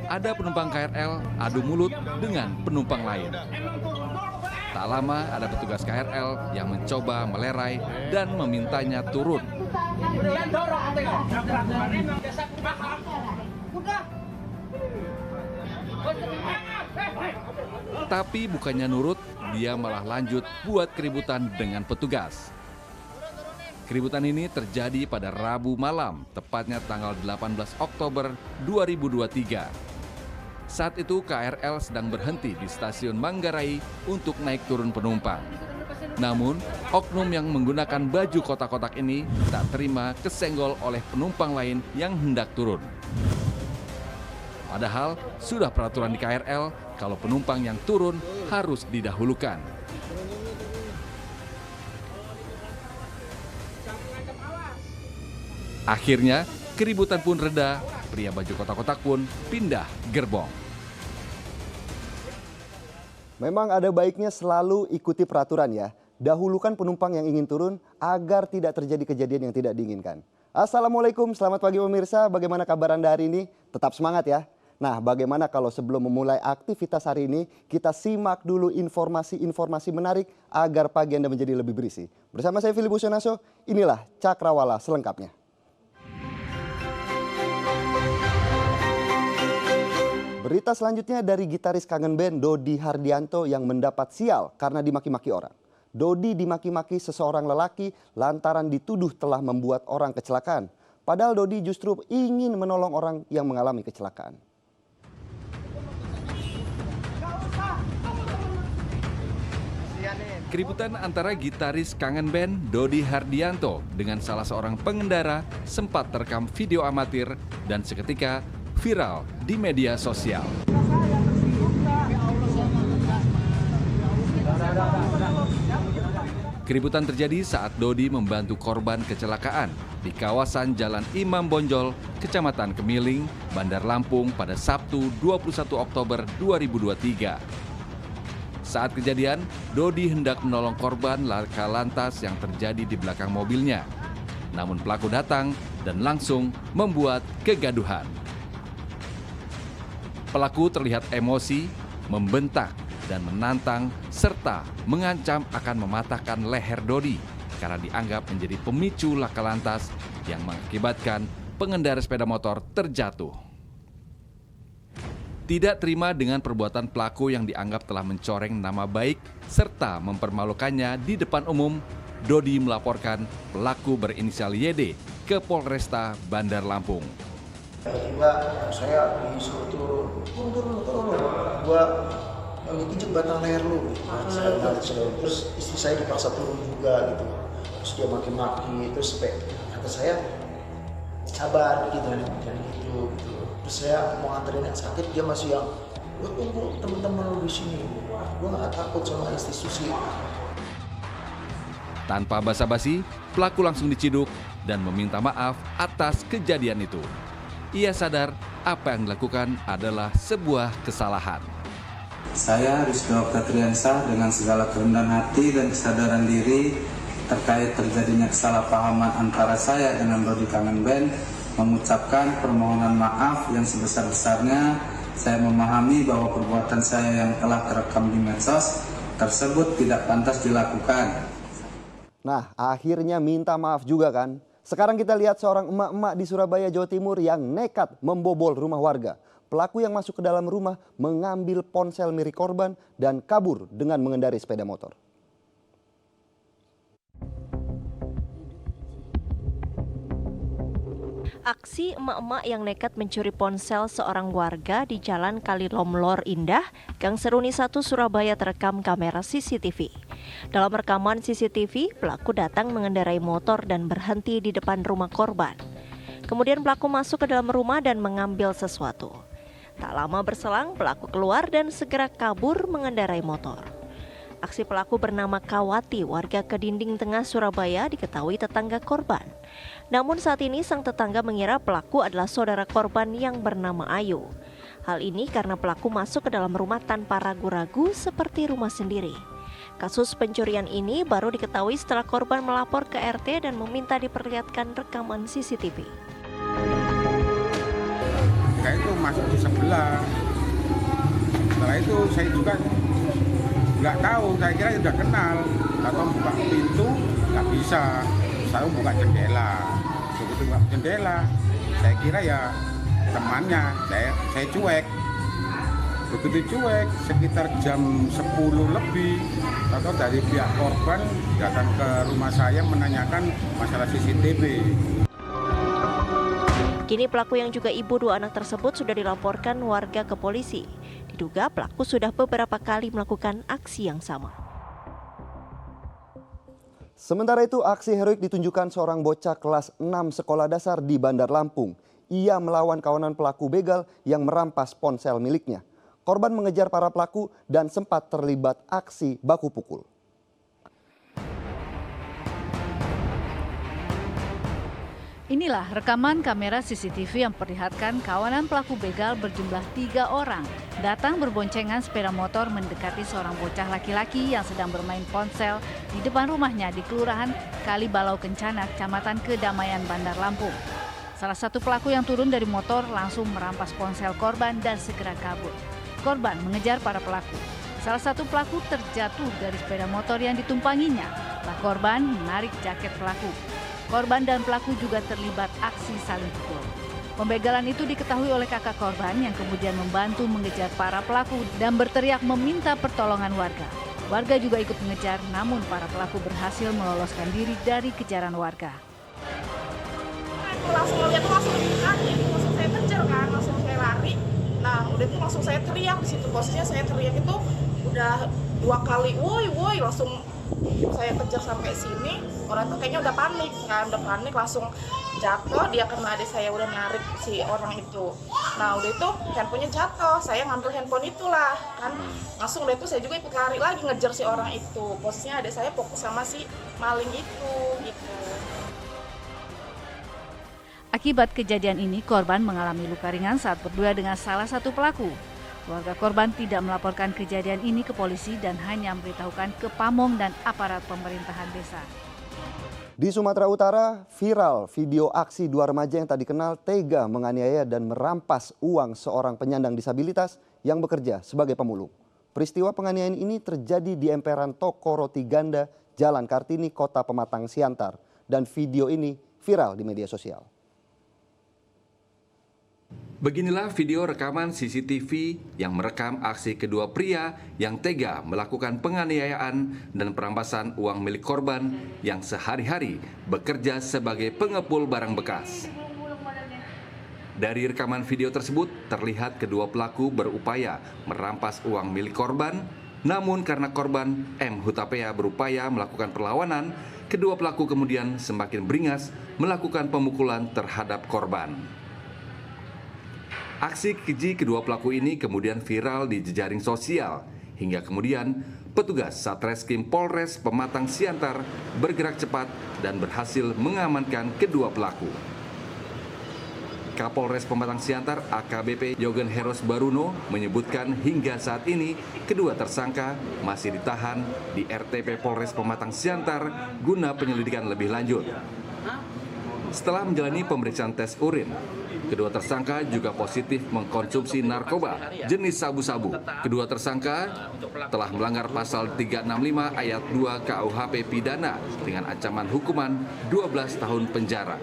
ada penumpang KRL adu mulut dengan penumpang lain. Tak lama ada petugas KRL yang mencoba melerai dan memintanya turun. Tapi bukannya nurut, dia malah lanjut buat keributan dengan petugas. Keributan ini terjadi pada Rabu malam, tepatnya tanggal 18 Oktober 2023. Saat itu KRL sedang berhenti di stasiun Manggarai untuk naik turun penumpang. Namun, oknum yang menggunakan baju kotak-kotak ini tak terima kesenggol oleh penumpang lain yang hendak turun. Padahal sudah peraturan di KRL kalau penumpang yang turun harus didahulukan. Akhirnya, keributan pun reda, pria baju kotak-kotak pun pindah gerbong. Memang ada baiknya selalu ikuti peraturan ya. Dahulukan penumpang yang ingin turun agar tidak terjadi kejadian yang tidak diinginkan. Assalamualaikum, selamat pagi pemirsa. Bagaimana kabar Anda hari ini? Tetap semangat ya. Nah, bagaimana kalau sebelum memulai aktivitas hari ini, kita simak dulu informasi-informasi menarik agar pagi Anda menjadi lebih berisi. Bersama saya Filipus Yonaso, inilah Cakrawala selengkapnya. Berita selanjutnya dari gitaris kangen band Dodi Hardianto yang mendapat sial karena dimaki-maki orang. Dodi dimaki-maki seseorang lelaki lantaran dituduh telah membuat orang kecelakaan. Padahal Dodi justru ingin menolong orang yang mengalami kecelakaan. Keributan antara gitaris kangen band Dodi Hardianto dengan salah seorang pengendara sempat terekam video amatir dan seketika viral di media sosial. Keributan terjadi saat Dodi membantu korban kecelakaan di kawasan Jalan Imam Bonjol, Kecamatan Kemiling, Bandar Lampung pada Sabtu 21 Oktober 2023. Saat kejadian, Dodi hendak menolong korban laka lantas yang terjadi di belakang mobilnya. Namun pelaku datang dan langsung membuat kegaduhan. Pelaku terlihat emosi, membentak, dan menantang serta mengancam akan mematahkan leher Dodi karena dianggap menjadi pemicu laka lantas yang mengakibatkan pengendara sepeda motor terjatuh. Tidak terima dengan perbuatan pelaku yang dianggap telah mencoreng nama baik serta mempermalukannya di depan umum, Dodi melaporkan pelaku berinisial YD ke Polresta Bandar Lampung. Tiba-tiba saya disuruh turun. Gua injek batang leher lu. Terus istri saya dipaksa turun juga gitu. Terus dia maki-maki, terus kata saya sabar gitu, jangan gitu. Terus saya mau nganterin yang sakit, dia masih yang lu tunggu teman-teman lu di sini. Gua nggak takut sama institusi. Tanpa basa-basi, pelaku langsung diciduk dan meminta maaf atas kejadian itu. Ia sadar apa yang dilakukan adalah sebuah kesalahan. Saya Rizdo Katriansyah dengan segala kerendahan hati dan kesadaran diri terkait terjadinya kesalahpahaman antara saya dengan Dodi Kangen Band mengucapkan permohonan maaf yang sebesar-besarnya. Saya memahami bahwa perbuatan saya yang telah terekam di medsos tersebut tidak pantas dilakukan. Nah, akhirnya minta maaf juga kan? Sekarang kita lihat seorang emak-emak di Surabaya, Jawa Timur yang nekat membobol rumah warga. Pelaku yang masuk ke dalam rumah mengambil ponsel milik korban dan kabur dengan mengendarai sepeda motor. Aksi emak-emak yang nekat mencuri ponsel seorang warga di Jalan Kalilomlor Indah, Gang Seruni 1, Surabaya terekam kamera CCTV. Dalam rekaman CCTV, pelaku datang mengendarai motor dan berhenti di depan rumah korban. Kemudian pelaku masuk ke dalam rumah dan mengambil sesuatu. Tak lama berselang, pelaku keluar dan segera kabur mengendarai motor. Aksi pelaku bernama Kawati, warga Kedinding Tengah, Surabaya, diketahui tetangga korban. Namun saat ini sang tetangga mengira pelaku adalah saudara korban yang bernama Ayu. Hal ini karena pelaku masuk ke dalam rumah tanpa ragu-ragu seperti rumah sendiri. Kasus pencurian ini baru diketahui setelah korban melapor ke RT dan meminta diperlihatkan rekaman CCTV. warga itu masuk di sebelah. Setelah itu saya juga nggak tahu, saya kira sudah kenal. Atau buka pintu nggak bisa, saya buka jendela. Begitu buka jendela, saya kira ya temannya, saya cuek. Begitu cuek, sekitar jam 10 lebih, atau dari pihak korban datang ke rumah saya menanyakan masalah CCTV. Kini pelaku yang juga ibu dua anak tersebut sudah dilaporkan warga ke polisi. Diduga pelaku sudah beberapa kali melakukan aksi yang sama. Sementara itu, aksi heroik ditunjukkan seorang bocah kelas 6 sekolah dasar di Bandar Lampung. Ia melawan kawanan pelaku begal yang merampas ponsel miliknya. Korban mengejar para pelaku dan sempat terlibat aksi baku pukul. Inilah rekaman kamera CCTV yang memperlihatkan kawanan pelaku begal berjumlah 3 orang datang berboncengan sepeda motor mendekati seorang bocah laki-laki yang sedang bermain ponsel di depan rumahnya di Kelurahan Kalibalau Kencana, Kecamatan Kedamaian, Bandar Lampung. Salah satu pelaku yang turun dari motor langsung merampas ponsel korban dan segera kabur. Korban mengejar para pelaku. Salah satu pelaku terjatuh dari sepeda motor yang ditumpanginya. Setelah korban menarik jaket pelaku. Korban dan pelaku juga terlibat aksi saling pukul. Pembegalan itu diketahui oleh kakak korban yang kemudian membantu mengejar para pelaku dan berteriak meminta pertolongan warga. Warga juga ikut mengejar, namun para pelaku berhasil meloloskan diri dari kejaran warga. Langsung lihat langsung kaget, langsung saya kejar kan, langsung saya lari. Nah udah itu langsung saya teriak di situ, posisinya saya teriak itu udah 2 kali, woi langsung saya kejar sampai sini. Orang tuh kayaknya udah panik kan, langsung jatuh, dia kena adik saya udah narik si orang itu. Nah udah itu handphonenya jatuh, saya ngambil handphone itulah kan, langsung udah itu saya juga ikut lari lagi ngejar si orang itu. Posisinya adik saya fokus sama si maling itu gitu. Akibat kejadian ini, korban mengalami luka ringan saat berdua dengan salah satu pelaku. Keluarga korban tidak melaporkan kejadian ini ke polisi dan hanya memberitahukan ke Pamong dan aparat pemerintahan desa. Di Sumatera Utara, viral video aksi 2 remaja yang tak dikenal tega menganiaya dan merampas uang seorang penyandang disabilitas yang bekerja sebagai pemulung. Peristiwa penganiayaan ini terjadi di emperan toko roti ganda Jalan Kartini, Kota Pematang Siantar. Dan video ini viral di media sosial. Beginilah video rekaman CCTV yang merekam aksi kedua pria yang tega melakukan penganiayaan dan perampasan uang milik korban yang sehari-hari bekerja sebagai pengepul barang bekas. Dari rekaman video tersebut terlihat kedua pelaku berupaya merampas uang milik korban, namun karena korban M. Hutapea berupaya melakukan perlawanan, kedua pelaku kemudian semakin beringas melakukan pemukulan terhadap korban. Aksi keji kedua pelaku ini kemudian viral di jejaring sosial, hingga kemudian petugas Satreskrim Polres Pematang Siantar bergerak cepat dan berhasil mengamankan kedua pelaku. Kapolres Pematang Siantar AKBP Yogen Heros Baruno menyebutkan hingga saat ini kedua tersangka masih ditahan di RTP Polres Pematang Siantar guna penyelidikan lebih lanjut. Setelah menjalani pemeriksaan tes urin, kedua tersangka juga positif mengkonsumsi narkoba jenis sabu-sabu. Kedua tersangka telah melanggar pasal 365 ayat 2 KUHP pidana dengan ancaman hukuman 12 tahun penjara.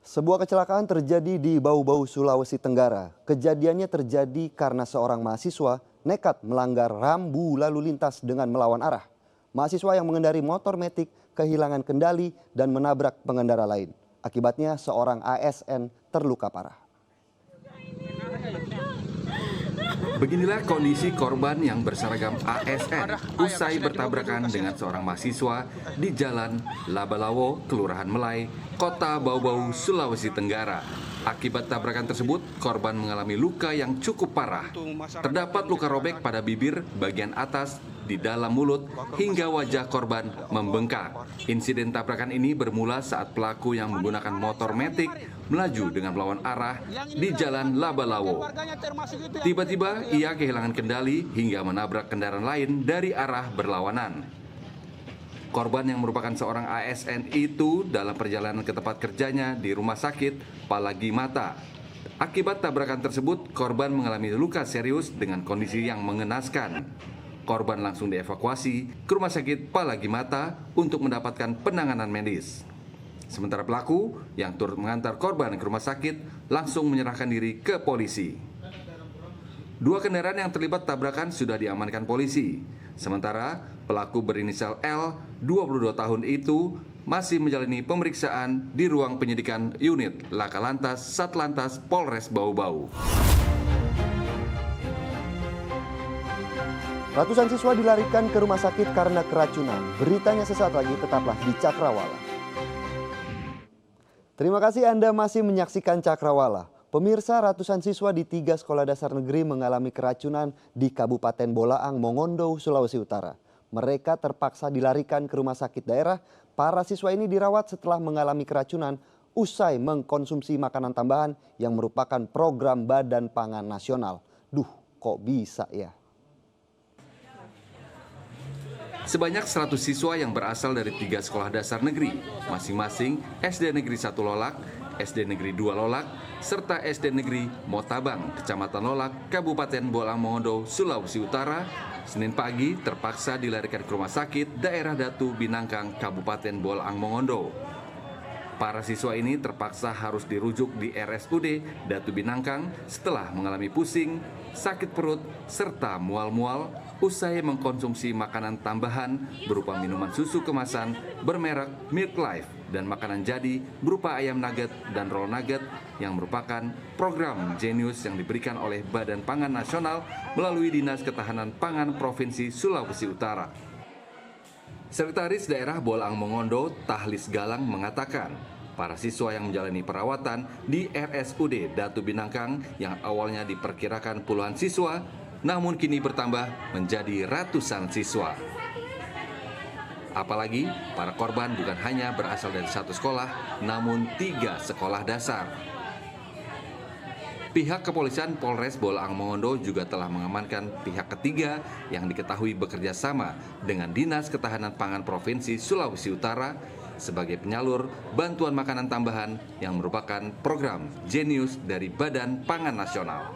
Sebuah kecelakaan terjadi di Bau-Bau, Sulawesi Tenggara. Kejadiannya terjadi karena seorang mahasiswa nekat melanggar rambu lalu lintas dengan melawan arah. Mahasiswa yang mengendari motor metik kehilangan kendali dan menabrak pengendara lain. Akibatnya seorang ASN terluka parah. Beginilah kondisi korban yang berseragam ASN usai bertabrakan dengan seorang mahasiswa di Jalan Labalawo, Kelurahan Melai, Kota Bau-Bau, Sulawesi Tenggara. Akibat tabrakan tersebut, korban mengalami luka yang cukup parah. Terdapat luka robek pada bibir bagian atas, di dalam mulut, hingga wajah korban membengkak. Insiden tabrakan ini bermula saat pelaku yang menggunakan motor metik melaju dengan melawan arah di Jalan Labalawo. Tiba-tiba ia kehilangan kendali hingga menabrak kendaraan lain dari arah berlawanan. Korban yang merupakan seorang ASN itu dalam perjalanan ke tempat kerjanya di Rumah Sakit Palagi Mata. Akibat tabrakan tersebut, korban mengalami luka serius dengan kondisi yang mengenaskan. Korban langsung dievakuasi ke Rumah Sakit Palagi Mata untuk mendapatkan penanganan medis. Sementara pelaku yang turut mengantar korban ke rumah sakit langsung menyerahkan diri ke polisi. 2 kendaraan yang terlibat tabrakan sudah diamankan polisi. Sementara pelaku berinisial L, 22 tahun itu masih menjalani pemeriksaan di ruang penyidikan unit Laka Lantas Satlantas Polres Bau-Bau. Ratusan siswa dilarikan ke rumah sakit karena keracunan. Beritanya sesaat lagi, tetaplah di Cakrawala. Terima kasih Anda masih menyaksikan Cakrawala. Pemirsa, ratusan siswa di 3 sekolah dasar negeri mengalami keracunan di Kabupaten Bolaang, Mongondo, Sulawesi Utara. Mereka terpaksa dilarikan ke rumah sakit daerah. Para siswa ini dirawat setelah mengalami keracunan usai mengkonsumsi makanan tambahan yang merupakan program Badan Pangan Nasional. Duh, kok bisa ya? Sebanyak 100 siswa yang berasal dari 3 sekolah dasar negeri, masing-masing SD Negeri 1 Lolak, SD Negeri 2 Lolak, serta SD Negeri Motabang, Kecamatan Lolak, Kabupaten Bolaang Mongondo, Sulawesi Utara, Senin pagi terpaksa dilarikan ke rumah sakit daerah Datu Binangkang, Kabupaten Bolaang Mongondo. Para siswa ini terpaksa harus dirujuk di RSUD Datu Binangkang setelah mengalami pusing, sakit perut, serta mual-mual usai mengkonsumsi makanan tambahan berupa minuman susu kemasan bermerek Milk Life dan makanan jadi berupa ayam nugget dan roll nugget yang merupakan program Genius yang diberikan oleh Badan Pangan Nasional melalui Dinas Ketahanan Pangan Provinsi Sulawesi Utara. Sekretaris Daerah Bolaang Mongondo, Tahlis Galang mengatakan, para siswa yang menjalani perawatan di RSUD Datu Binangkang yang awalnya diperkirakan puluhan siswa, namun kini bertambah menjadi ratusan siswa. Apalagi para korban bukan hanya berasal dari 1 sekolah, namun 3 sekolah dasar. Pihak kepolisian Polres Bolaang Mongondo juga telah mengamankan pihak ketiga yang diketahui bekerja sama dengan Dinas Ketahanan Pangan Provinsi Sulawesi Utara sebagai penyalur bantuan makanan tambahan yang merupakan program Genius dari Badan Pangan Nasional.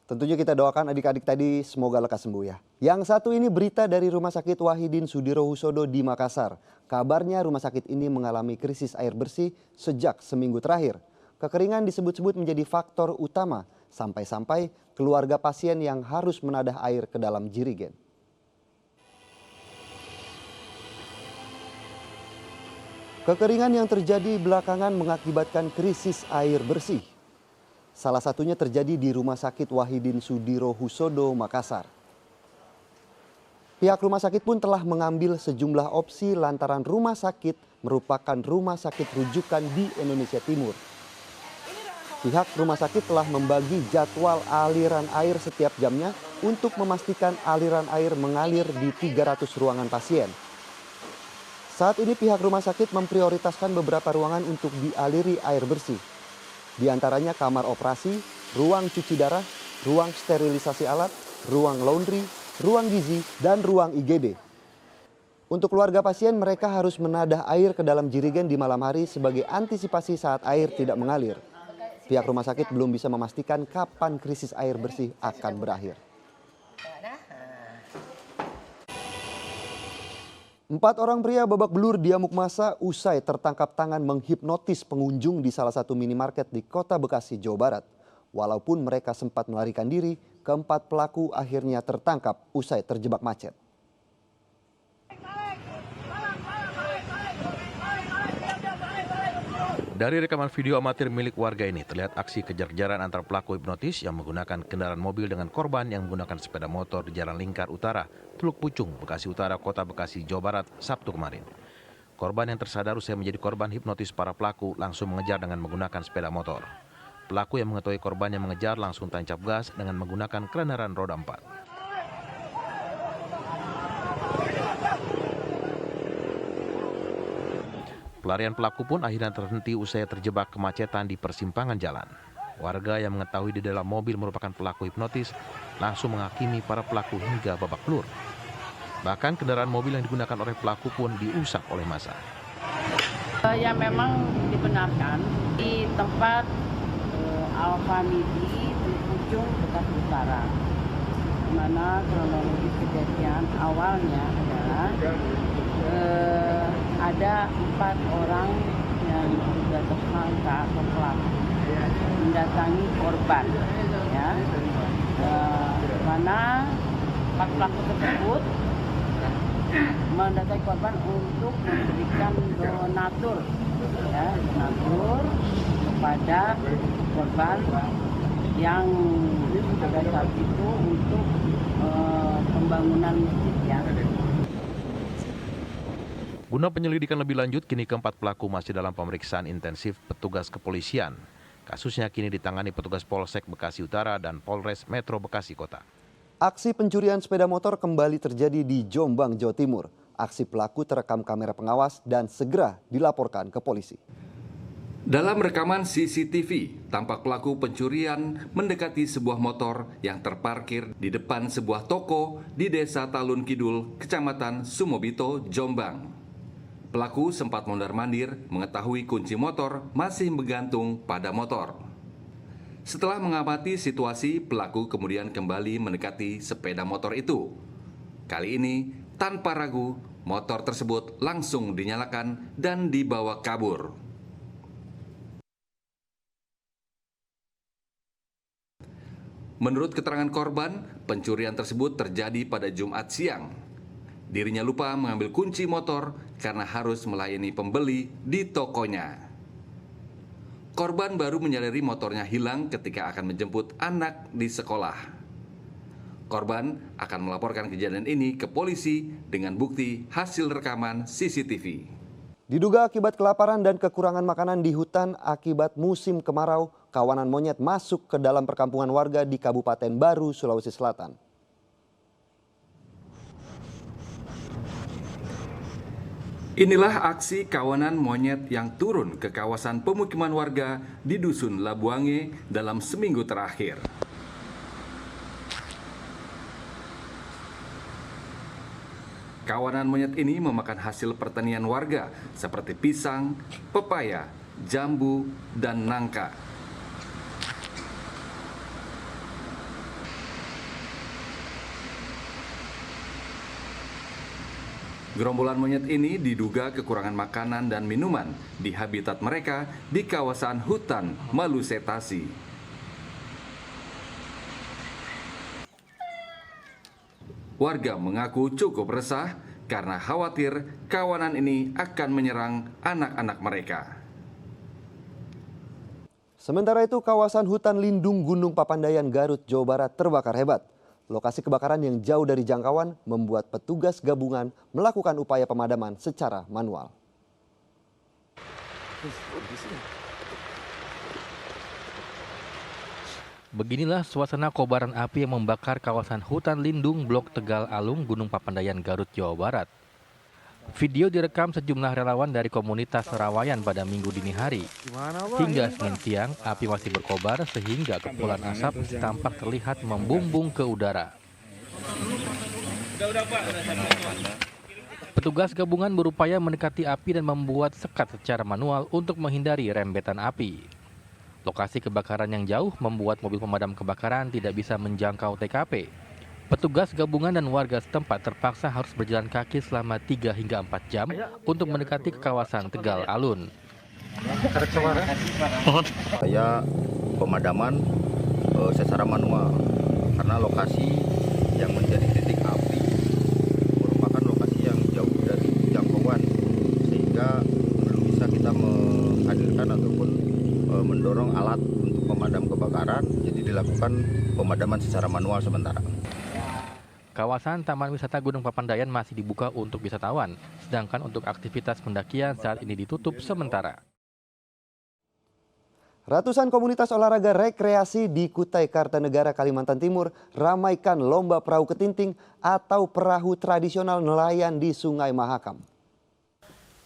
Tentunya kita doakan adik-adik tadi semoga lekas sembuh ya. Yang satu ini berita dari Rumah Sakit Wahidin Sudirohusodo di Makassar. Kabarnya rumah sakit ini mengalami krisis air bersih sejak seminggu terakhir. Kekeringan disebut-sebut menjadi faktor utama sampai-sampai keluarga pasien yang harus menadah air ke dalam jirigen. Kekeringan yang terjadi belakangan mengakibatkan krisis air bersih. Salah satunya terjadi di Rumah Sakit Wahidin Sudirohusodo, Makassar. Pihak rumah sakit pun telah mengambil sejumlah opsi lantaran rumah sakit merupakan rumah sakit rujukan di Indonesia Timur. Pihak rumah sakit telah membagi jadwal aliran air setiap jamnya untuk memastikan aliran air mengalir di 300 ruangan pasien. Saat ini pihak rumah sakit memprioritaskan beberapa ruangan untuk dialiri air bersih. Di antaranya kamar operasi, ruang cuci darah, ruang sterilisasi alat, ruang laundry, ruang gizi, dan ruang IGD. Untuk keluarga pasien, mereka harus menadah air ke dalam jirigen di malam hari sebagai antisipasi saat air tidak mengalir. Pihak rumah sakit belum bisa memastikan kapan krisis air bersih akan berakhir. 4 orang pria babak belur diamuk massa usai tertangkap tangan menghipnotis pengunjung di salah satu minimarket di Kota Bekasi, Jawa Barat. Walaupun mereka sempat melarikan diri, keempat pelaku akhirnya tertangkap usai terjebak macet. Dari rekaman video amatir milik warga ini terlihat aksi kejar-kejaran antar pelaku hipnotis yang menggunakan kendaraan mobil dengan korban yang menggunakan sepeda motor di Jalan Lingkar Utara, Teluk Pucung, Bekasi Utara, Kota Bekasi, Jawa Barat, Sabtu kemarin. Korban yang tersadar usai menjadi korban hipnotis para pelaku langsung mengejar dengan menggunakan sepeda motor. Pelaku yang mengetahui korban yang mengejar langsung tancap gas dengan menggunakan kendaraan roda 4. Pelarian pelaku pun akhirnya terhenti usai terjebak kemacetan di persimpangan jalan. Warga yang mengetahui di dalam mobil merupakan pelaku hipnotis langsung menghakimi para pelaku hingga babak belur. Bahkan kendaraan mobil yang digunakan oleh pelaku pun dirusak oleh massa. Ya memang dibenarkan di tempat Alfamidi Ujung Bekasi Utara. Di mana kronologi kejadian awalnya adalah ada 4 orang yang sudah tersangka atau pelaku mendatangi korban, ya, mana 4 pelaku tersebut mendatangi korban untuk memberikan donatur, ya, donatur kepada korban yang pada saat itu untuk pembangunan masjid, ya. Guna penyelidikan lebih lanjut, kini keempat pelaku masih dalam pemeriksaan intensif petugas kepolisian. Kasusnya kini ditangani petugas Polsek Bekasi Utara dan Polres Metro Bekasi Kota. Aksi pencurian sepeda motor kembali terjadi di Jombang, Jawa Timur. Aksi pelaku terekam kamera pengawas dan segera dilaporkan ke polisi. Dalam rekaman CCTV, tampak pelaku pencurian mendekati sebuah motor yang terparkir di depan sebuah toko di Desa Talun Kidul, Kecamatan Sumobito, Jombang. Pelaku sempat mondar-mandir mengetahui kunci motor masih menggantung pada motor. Setelah mengamati situasi, pelaku kemudian kembali mendekati sepeda motor itu. Kali ini, tanpa ragu, motor tersebut langsung dinyalakan dan dibawa kabur. Menurut keterangan korban, pencurian tersebut terjadi pada Jumat siang. Dirinya lupa mengambil kunci motor karena harus melayani pembeli di tokonya. Korban baru menyadari motornya hilang ketika akan menjemput anak di sekolah. Korban akan melaporkan kejadian ini ke polisi dengan bukti hasil rekaman CCTV. Diduga akibat kelaparan dan kekurangan makanan di hutan akibat musim kemarau, kawanan monyet masuk ke dalam perkampungan warga di Kabupaten Baru, Sulawesi Selatan. Inilah aksi kawanan monyet yang turun ke kawasan pemukiman warga di Dusun Labuange dalam seminggu terakhir. Kawanan monyet ini memakan hasil pertanian warga seperti pisang, pepaya, jambu, dan nangka. Gerombolan monyet ini diduga kekurangan makanan dan minuman di habitat mereka di kawasan hutan Malusetasi. Warga mengaku cukup resah karena khawatir kawanan ini akan menyerang anak-anak mereka. Sementara itu, kawasan hutan lindung Gunung Papandayan, Garut, Jawa Barat terbakar hebat. Lokasi kebakaran yang jauh dari jangkauan membuat petugas gabungan melakukan upaya pemadaman secara manual. Beginilah suasana kobaran api yang membakar kawasan hutan lindung Blok Tegal Alung, Gunung Papandayan, Garut, Jawa Barat. Video direkam sejumlah relawan dari komunitas Serawayan pada Minggu dini hari. Hingga Senin siang, api masih berkobar sehingga kepulan asap tampak terlihat membumbung ke udara. Petugas gabungan berupaya mendekati api dan membuat sekat secara manual untuk menghindari rembetan api. Lokasi kebakaran yang jauh membuat mobil pemadam kebakaran tidak bisa menjangkau TKP. Petugas gabungan dan warga setempat terpaksa harus berjalan kaki selama 3 hingga 4 jam untuk mendekati ke kawasan Tegal Alun. Saya pemadaman secara manual karena lokasi yang menjadi titik api merupakan lokasi yang jauh dari jangkauan sehingga belum bisa kita menghadirkan ataupun mendorong alat untuk pemadam kebakaran, jadi dilakukan pemadaman secara manual sementara. Kawasan Taman Wisata Gunung Papandayan masih dibuka untuk wisatawan, sedangkan untuk aktivitas pendakian saat ini ditutup sementara. Ratusan komunitas olahraga rekreasi di Kutai Kartanegara, Kalimantan Timur ramaikan lomba perahu ketinting atau perahu tradisional nelayan di Sungai Mahakam.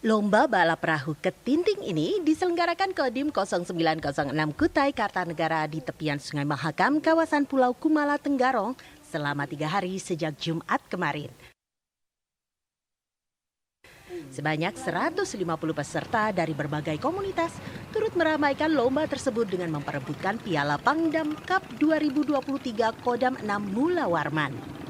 Lomba balap perahu ketinting ini diselenggarakan Kodim 0906 Kutai Kartanegara di tepian Sungai Mahakam, kawasan Pulau Kumala, Tenggarong, selama 3 hari sejak Jumat kemarin. Sebanyak 150 peserta dari berbagai komunitas turut meramaikan lomba tersebut dengan memperebutkan Piala Pangdam Cup 2023 Kodam 6 Mula Warman.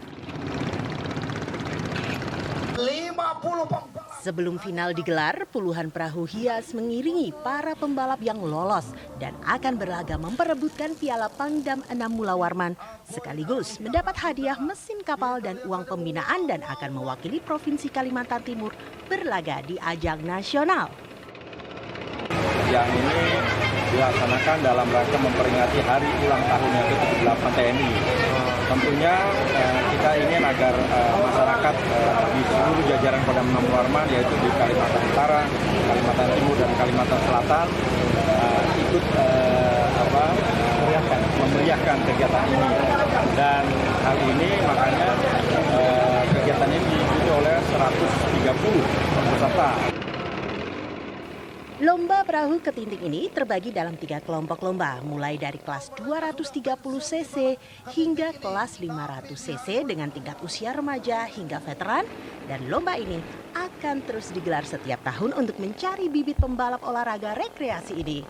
Sebelum final digelar, puluhan perahu hias mengiringi para pembalap yang lolos dan akan berlaga memperebutkan Piala Pangdam 6 Mula Warman, sekaligus mendapat hadiah mesin kapal dan uang pembinaan dan akan mewakili Provinsi Kalimantan Timur berlaga di ajang nasional. Yang ini dilaksanakan dalam rangka memperingati hari ulang tahun yang ke-78 TNI. Tentunya kita ingin agar masyarakat di seluruh jajaran Kodam 6 Warman, yaitu di Kalimantan Utara, Kalimantan Timur, dan Kalimantan Selatan ikut memeriahkan kegiatan ini. Dan hal ini makanya kegiatan ini diikuti oleh 130 peserta. Lomba perahu ketinting ini terbagi dalam 3 kelompok lomba, mulai dari kelas 230 cc hingga kelas 500 cc dengan tingkat usia remaja hingga veteran. Dan lomba ini akan terus digelar setiap tahun untuk mencari bibit pembalap olahraga rekreasi ini.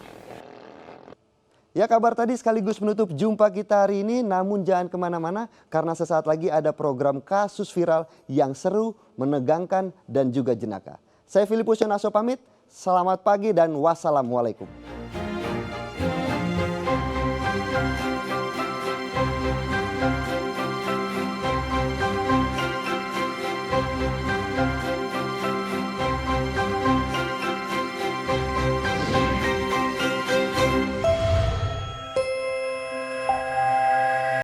Ya, kabar tadi sekaligus menutup jumpa kita hari ini, namun jangan kemana-mana karena sesaat lagi ada program kasus viral yang seru, menegangkan, dan juga jenaka. Saya Filipus Yonaso pamit, selamat pagi dan wassalamualaikum.